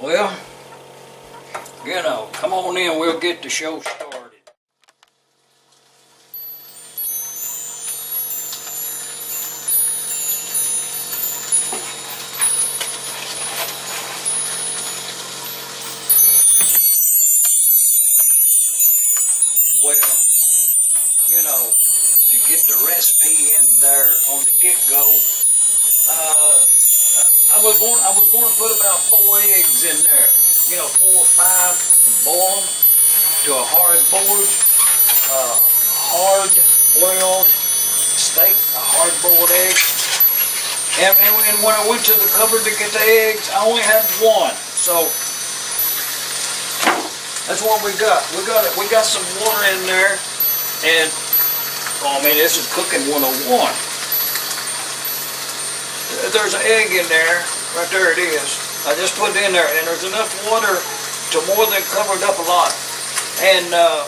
Well, you know, come on in, we'll get the show started. Well, you know, to get the recipe in there on the get-go, I was going to put about 4 eggs in there. You know, 4 or 5, and boil them to a hard board. Hard boiled steak, a hard boiled egg. And when I went to the cupboard to get the eggs, I only had one. So that's what we got. We got some water in there, and oh man, this is cooking 101. There's an egg in there, right there it is. I just put it in there, and there's enough water to more than cover it up a lot. And I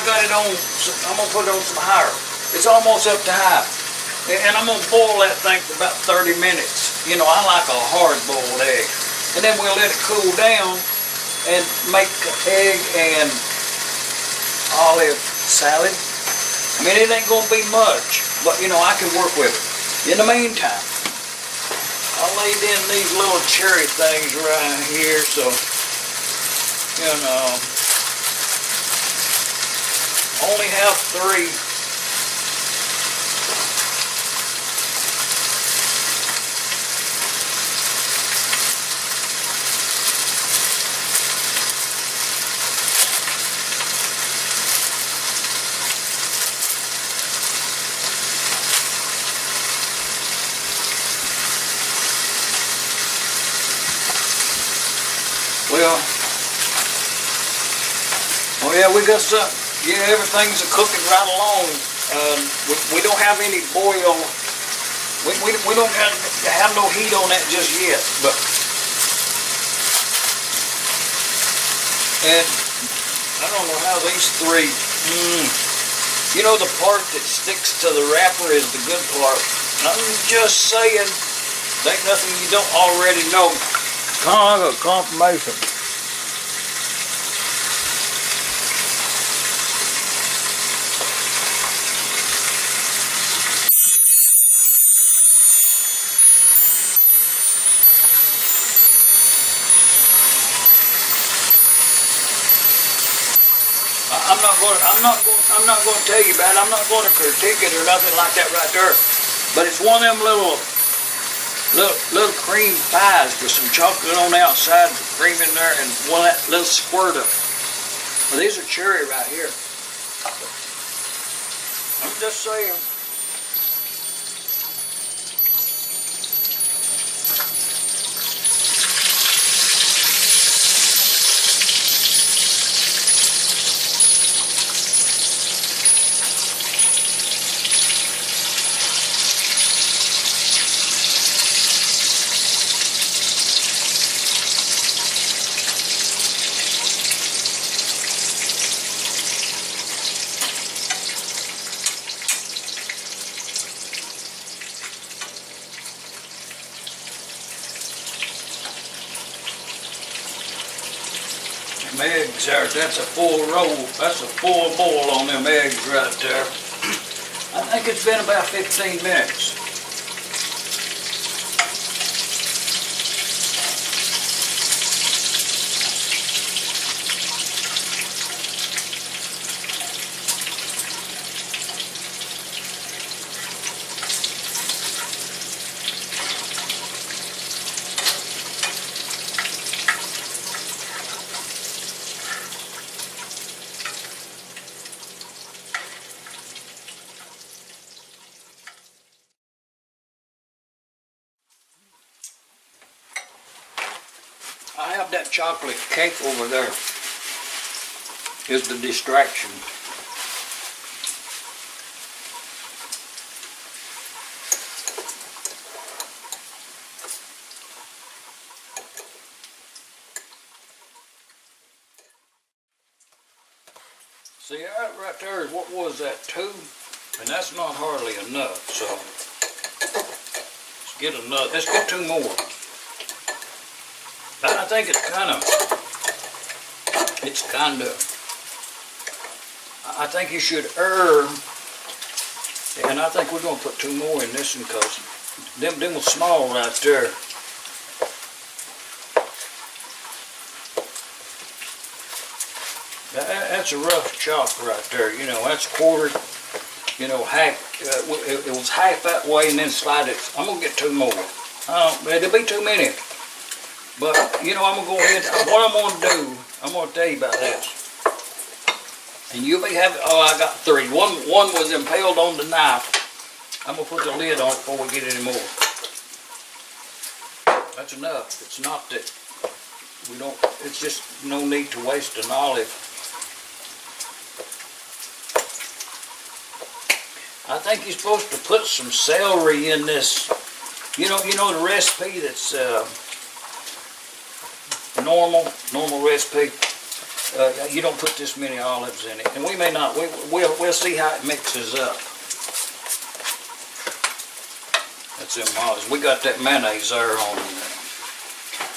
got it on, I'm gonna put it on some higher. It's almost up to high. And I'm gonna boil that thing for about 30 minutes. You know, I like a hard boiled egg. And then we'll let it cool down and make egg and olive salad. I mean, it ain't gonna be much, but you know, I can work with it. In the meantime, I laid in these little cherry things right here, so, you know, only have 3. Well, yeah, we got some. Yeah, everything's cooking right along. We don't have any boil. We don't have no heat on that just yet. But and I don't know how these 3. You know, the part that sticks to the wrapper is the good part. I'm just saying, there ain't nothing you don't already know. Kind of a confirmation. I'm not going to tell you about it. I'm not going to critique it or nothing like that right there. But it's one of them little cream pies with some chocolate on the outside, cream in there, and one that little squirt of. Well, these are cherry right here. I'm just saying. Eggs there, that's a full roll, that's a full boil on them eggs right there. I think it's been about 15 minutes. I have that chocolate cake over there. Is the distraction. See, that right there is, what was that, 2? And that's not hardly enough, so let's get another, let's get 2 more. think it's kind of, I think you should err, and I think we're going to put 2 more in this one because them were small right there. That's a rough chop right there, you know, that's quartered, you know, half, it was half that way and then slide it. I'm going to get 2 more. It'll be too many. But, you know, I'm going to go ahead, what I'm going to do, I'm going to tell you about this. And you'll be having, I got 3. One was impaled on the knife. I'm going to put the lid on it before we get any more. That's enough. It's not that we don't, it's just no need to waste an olive. I think you're supposed to put some celery in this. You know the recipe that's normal recipe. You don't put this many olives in it, and we may not. We'll see how it mixes up. That's them olives. We got that mayonnaise there on.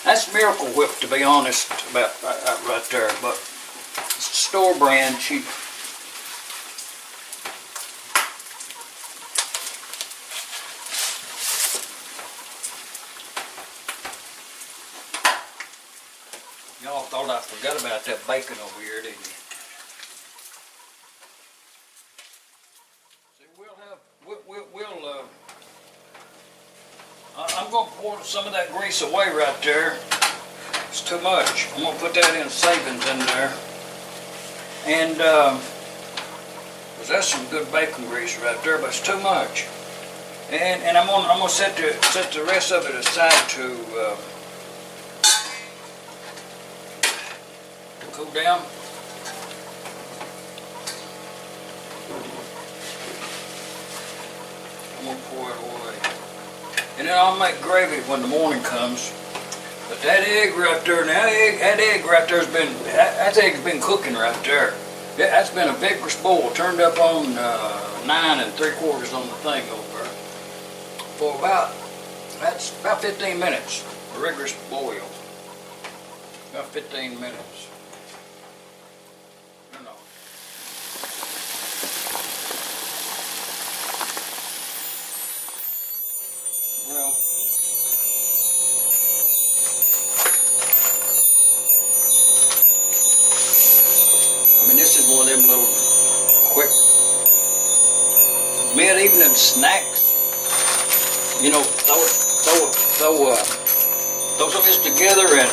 That's Miracle Whip, to be honest, about right there, but it's store brand cheap. Y'all thought I forgot about that bacon over here, didn't you? See, I'm going to pour some of that grease away right there. It's too much. I'm going to put that in savings in there. And, cause that's some good bacon grease right there, but it's too much. And I'm going to set the rest of it aside to cool down. I'm going to pour it away. And then I'll make gravy when the morning comes. But that egg right there, now that egg right there's been, that egg's been cooking right there. That's been a vigorous boil, turned up on 9 3/4 on the thing over there. For that's about 15 minutes, a rigorous boil. About 15 minutes. Well, I mean, this is one of them little quick mid-evening snacks. You know, throw some of this together and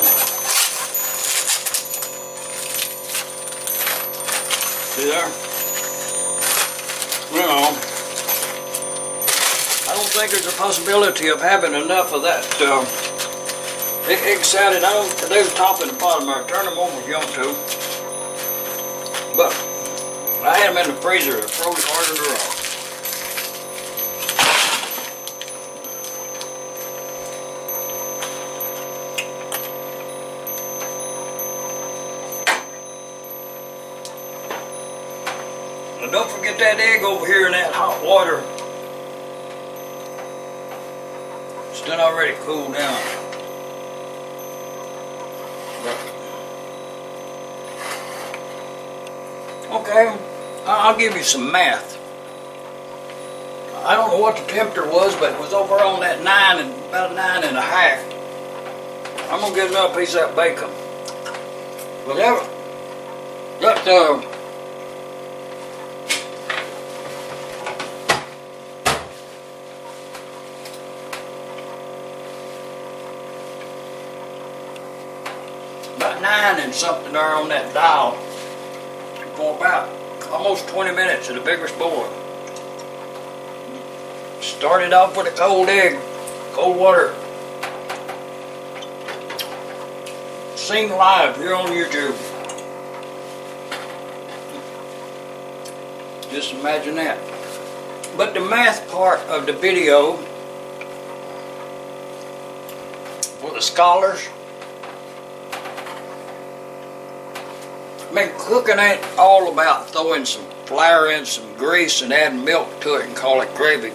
see there. You know, I don't think there's a possibility of having enough of that egg salad. There's a top and the bottom there. Turn them over if you want to. But I had them in the freezer, frozen hard and raw. Now don't forget that egg over here in that hot water. It's done already cooled down. Okay, I'll give you some math. I don't know what the temperature was, but it was over on that 9 and about 9 1/2. I'm gonna get another piece of that bacon. Whatever. That about 9 and something there on that dial. For about almost 20 minutes at the biggest boil. Started off with a cold egg, cold water. Seen live here on YouTube. Just imagine that. But the math part of the video for the scholars, I mean, cooking ain't all about throwing some flour in, some grease, and adding milk to it and call it gravy.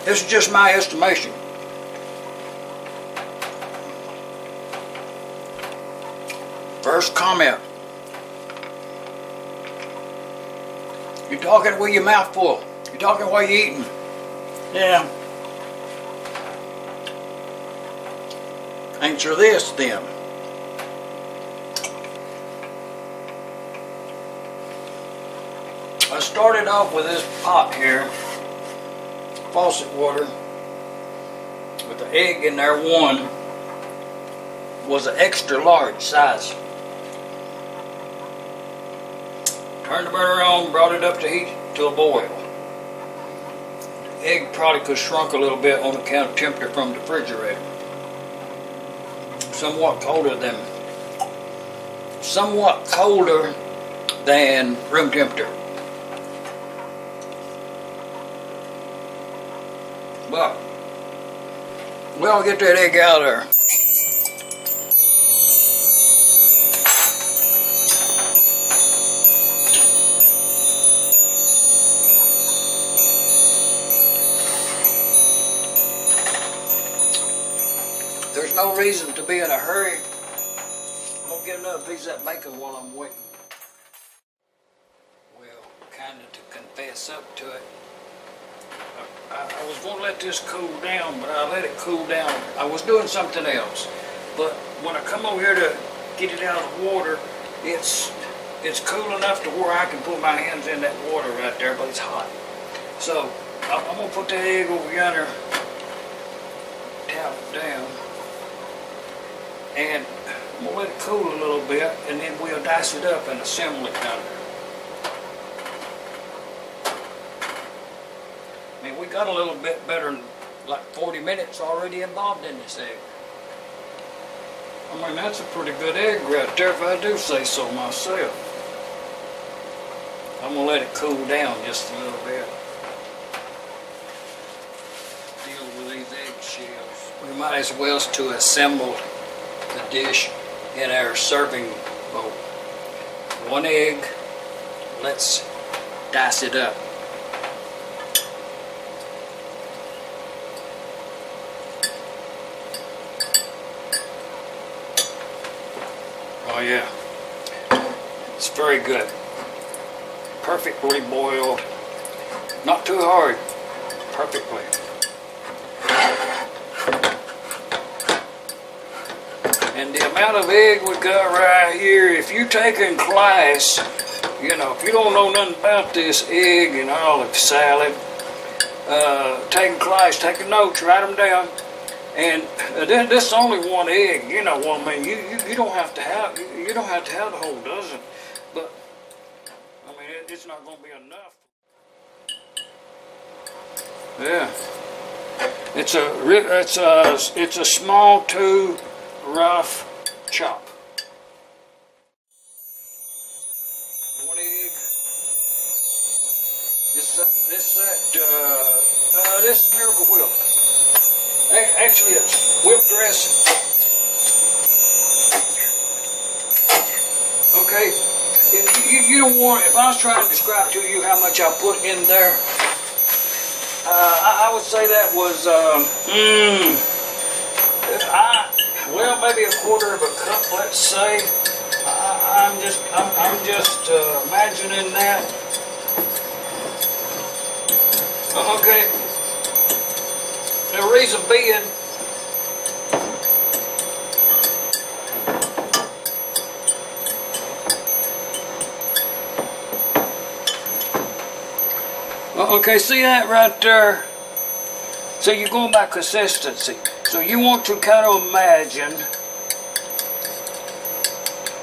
This is just my estimation. First comment. You're talking with your mouth full. You're talking while you're eating. Yeah. Answer this then. I started off with this pot here, faucet water, with the egg in there. One was an extra large size. Turned the burner on, brought it up to heat to a boil. The egg probably could shrunk a little bit on account of temperature from the refrigerator. Somewhat colder than room temperature. But we'll get that egg out of there. There's no reason to be in a hurry. I'm gonna get another piece of that bacon while I'm waiting. Well, kind of to confess up to it, I was going to let this cool down, but I let it cool down. I was doing something else. But when I come over here to get it out of the water, it's cool enough to where I can put my hands in that water right there, but it's hot. So I'm going to put the egg over yonder, tap it down, and I'm going to let it cool a little bit, and then we'll dice it up and assemble it down there. I mean, we got a little bit better than like 40 minutes already involved in this egg. I mean, that's a pretty good egg right there if I do say so myself. I'm going to let it cool down just a little bit. Deal with these eggshells. We might as well to assemble the dish in our serving bowl. One egg, let's dice it up. Oh yeah, it's very good. Perfectly boiled. Not too hard. Perfectly. And the amount of egg we got right here, if you're taking class, you know, if you don't know nothing about this egg and olive salad, taking class, taking notes, write them down. And then this is only one egg, you know what I mean. You don't have to have the whole dozen, but I mean it's not going to be enough. Yeah, it's a small to rough chop. One egg. This is Miracle Whip. Actually, it's whip dressing. Okay, you don't want. If I was trying to describe to you how much I put in there, I would say that was well, maybe a quarter of a cup. Let's say. I'm just imagining that. Okay. The reason being, okay, see that right there? So you're going by consistency. So you want to kind of imagine.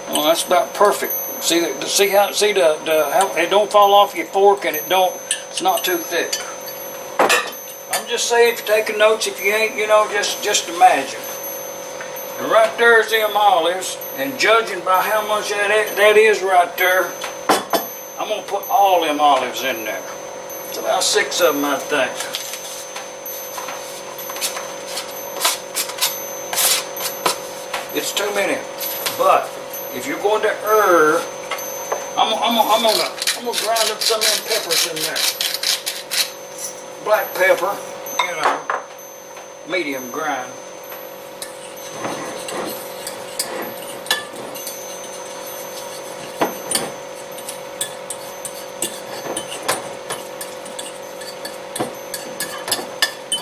Oh, that's about perfect. See how it don't fall off your fork, and it's not too thick. I'm just saying, if you're taking notes, if you ain't, you know, just imagine. And right there's them olives, and judging by how much that is right there, I'm going to put all them olives in there. It's about 6 of them, I think. It's too many. But if you're going to err, I'm gonna grind up some of them peppers in there. Black pepper. you know, medium grind.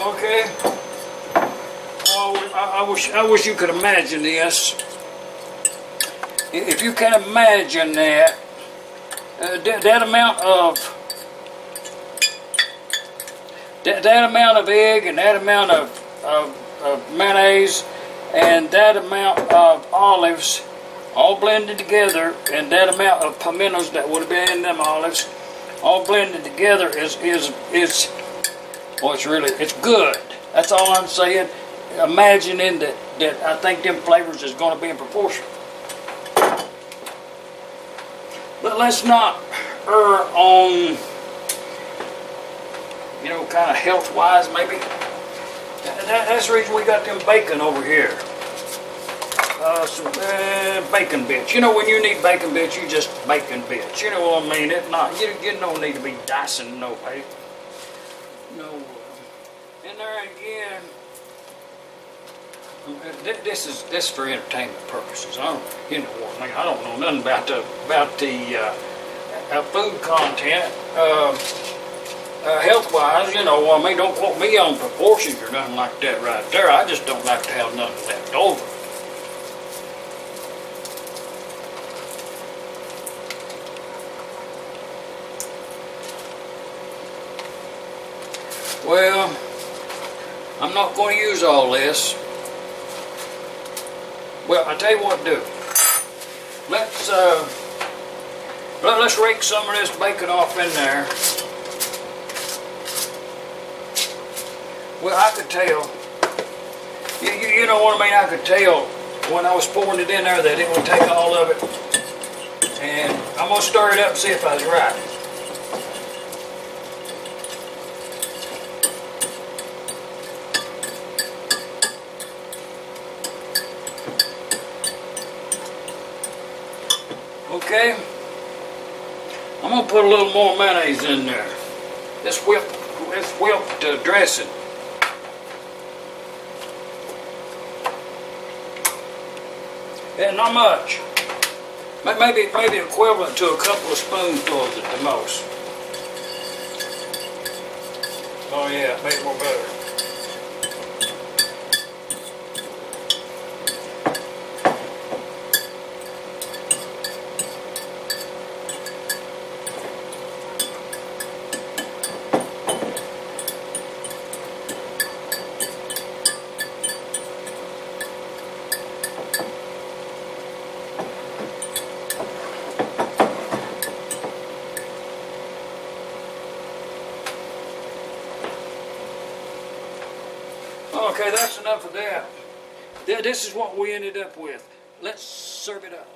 Okay. Oh, I wish you could imagine this. If you can imagine that, that amount of egg and that amount of mayonnaise and that amount of olives all blended together, and that amount of pimentos that would have been in them olives all blended together is well, it's good. That's all I'm saying. Imagining that I think them flavors is going to be in proportion. But let's not err on, you know, kind of health-wise maybe. That's the reason we got them bacon over here. Some bacon bits. You know, when you need bacon bits, you just bacon bits. You know what I mean? It's not, you don't need to be dicing no bacon. No. And there again, this is for entertainment purposes. I don't, you know what I mean? I don't know nothing about the food content, health-wise. You know, I mean, don't quote me on proportions or nothing like that right there. I just don't like to have nothing left over. Well, I'm not going to use all this. Well, I tell you what to do. Let's rake some of this bacon off in there. Well, I could tell. You know what I mean? I could tell when I was pouring it in there that it would take all of it. And I'm going to stir it up and see if I was right. Okay, I'm going to put a little more mayonnaise in there. This whipped dressing. And not much. Maybe equivalent to a couple of spoonfuls at the most. Oh yeah, make it more better. Okay, that's enough of that. This is what we ended up with. Let's serve it up.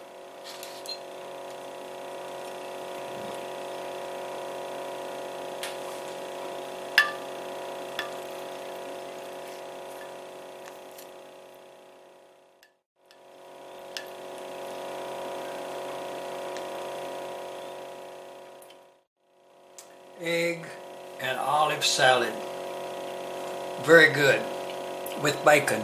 Egg and olive salad. Very good. With bacon.